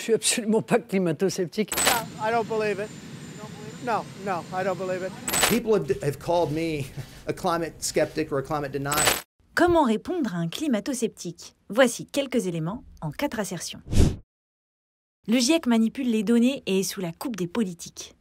Je suis absolument pas climato-sceptique. No, I don't believe it. No, I don't believe it. People have called me a climate skeptic or a climate denier. Comment répondre à un climato-sceptique? Voici quelques éléments en 4 assertions. Le GIEC manipule les données et est sous la coupe des politiques.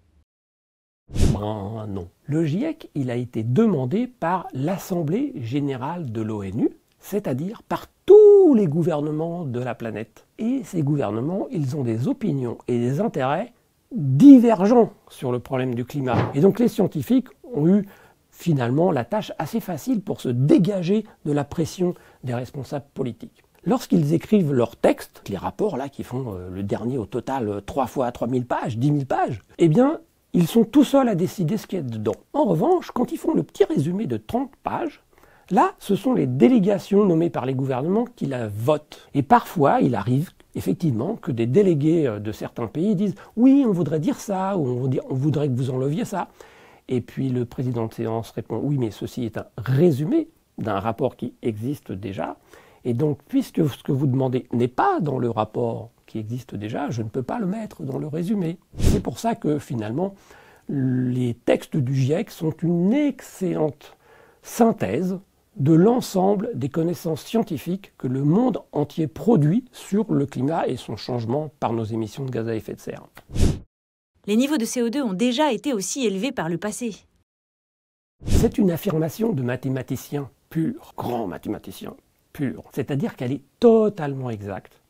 Ben non. Le GIEC, il a été demandé par l'Assemblée générale de l'ONU, c'est-à-dire par tous les gouvernements de la planète. Et ces gouvernements, ils ont des opinions et des intérêts divergents sur le problème du climat. Et donc les scientifiques ont eu finalement la tâche assez facile pour se dégager de la pression des responsables politiques. Lorsqu'ils écrivent leurs textes, les rapports là qui font le dernier au total 3 fois 3000 pages, 10 000 pages, eh bien ils sont tout seuls à décider ce qu'il y a dedans. En revanche, quand ils font le petit résumé de 30 pages, là, ce sont les délégations nommées par les gouvernements qui la votent. Et parfois, il arrive effectivement que des délégués de certains pays disent « Oui, on voudrait dire ça » ou « On voudrait que vous enleviez ça ». Et puis le président de séance répond « Oui, mais ceci est un résumé d'un rapport qui existe déjà. Et donc, puisque ce que vous demandez n'est pas dans le rapport qui existe déjà, je ne peux pas le mettre dans le résumé. » C'est pour ça que finalement, les textes du GIEC sont une excellente synthèse de l'ensemble des connaissances scientifiques que le monde entier produit sur le climat et son changement par nos émissions de gaz à effet de serre. Les niveaux de CO2 ont déjà été aussi élevés par le passé. C'est une affirmation de mathématicien pur, grand mathématicien pur. C'est-à-dire qu'elle est totalement exacte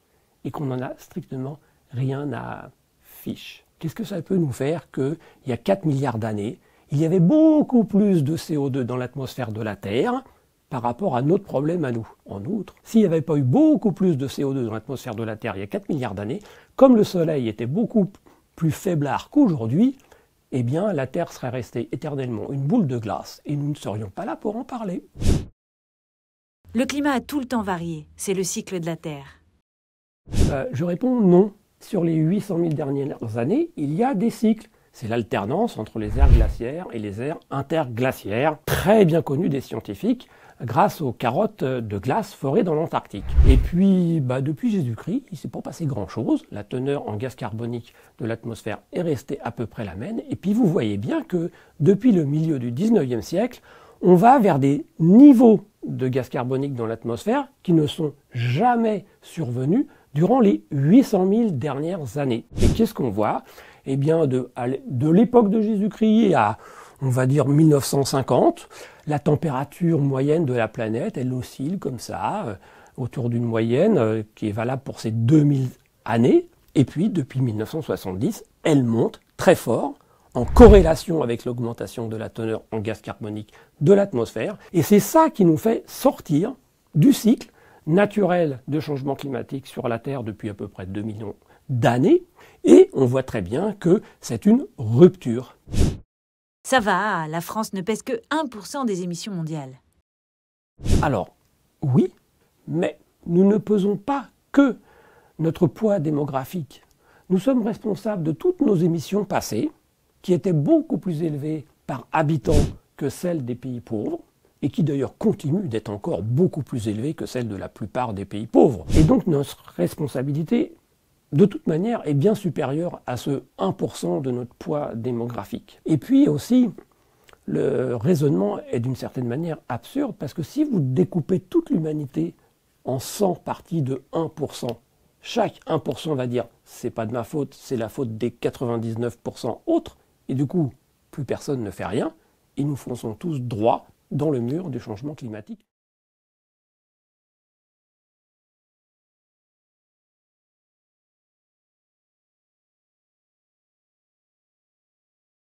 et qu'on n'en a strictement rien à fiche. Qu'est-ce que ça peut nous faire qu'il y a 4 milliards d'années, il y avait beaucoup plus de CO2 dans l'atmosphère de la Terre par rapport à notre problème à nous. En outre, s'il n'y avait pas eu beaucoup plus de CO2 dans l'atmosphère de la Terre il y a 4 milliards d'années, comme le Soleil était beaucoup plus faiblard qu'aujourd'hui, eh bien la Terre serait restée éternellement une boule de glace et nous ne serions pas là pour en parler. Le climat a tout le temps varié, c'est le cycle de la Terre. Je réponds non. Sur les 800 000 dernières années, il y a des cycles. C'est l'alternance entre les ères glaciaires et les ères interglaciaires, très bien connues des scientifiques, grâce aux carottes de glace forées dans l'Antarctique. Et puis, depuis Jésus-Christ, il ne s'est pas passé grand-chose. La teneur en gaz carbonique de l'atmosphère est restée à peu près la même. Et puis, vous voyez bien que depuis le milieu du 19e siècle, on va vers des niveaux de gaz carbonique dans l'atmosphère qui ne sont jamais survenus durant les 800 000 dernières années. Et qu'est-ce qu'on voit? Eh bien, de l'époque de Jésus-Christ à, on va dire, 1950, la température moyenne de la planète, elle oscille comme ça, autour d'une moyenne qui est valable pour ces 2000 années. Et puis, depuis 1970, elle monte très fort, en corrélation avec l'augmentation de la teneur en gaz carbonique de l'atmosphère. Et c'est ça qui nous fait sortir du cycle naturel de changement climatique sur la Terre depuis à peu près 2 millions d'années. Et on voit très bien que c'est une rupture. Ça va, la France ne pèse que 1% des émissions mondiales. Alors, oui, mais nous ne pesons pas que notre poids démographique. Nous sommes responsables de toutes nos émissions passées, qui étaient beaucoup plus élevées par habitant que celles des pays pauvres, et qui d'ailleurs continuent d'être encore beaucoup plus élevées que celles de la plupart des pays pauvres. Et donc notre responsabilité, de toute manière, est bien supérieure à ce 1% de notre poids démographique. Et puis aussi, le raisonnement est d'une certaine manière absurde, parce que si vous découpez toute l'humanité en 100 parties de 1%, chaque 1% va dire « c'est pas de ma faute, c'est la faute des 99% autres », et du coup, plus personne ne fait rien, et nous fonçons tous droit dans le mur du changement climatique.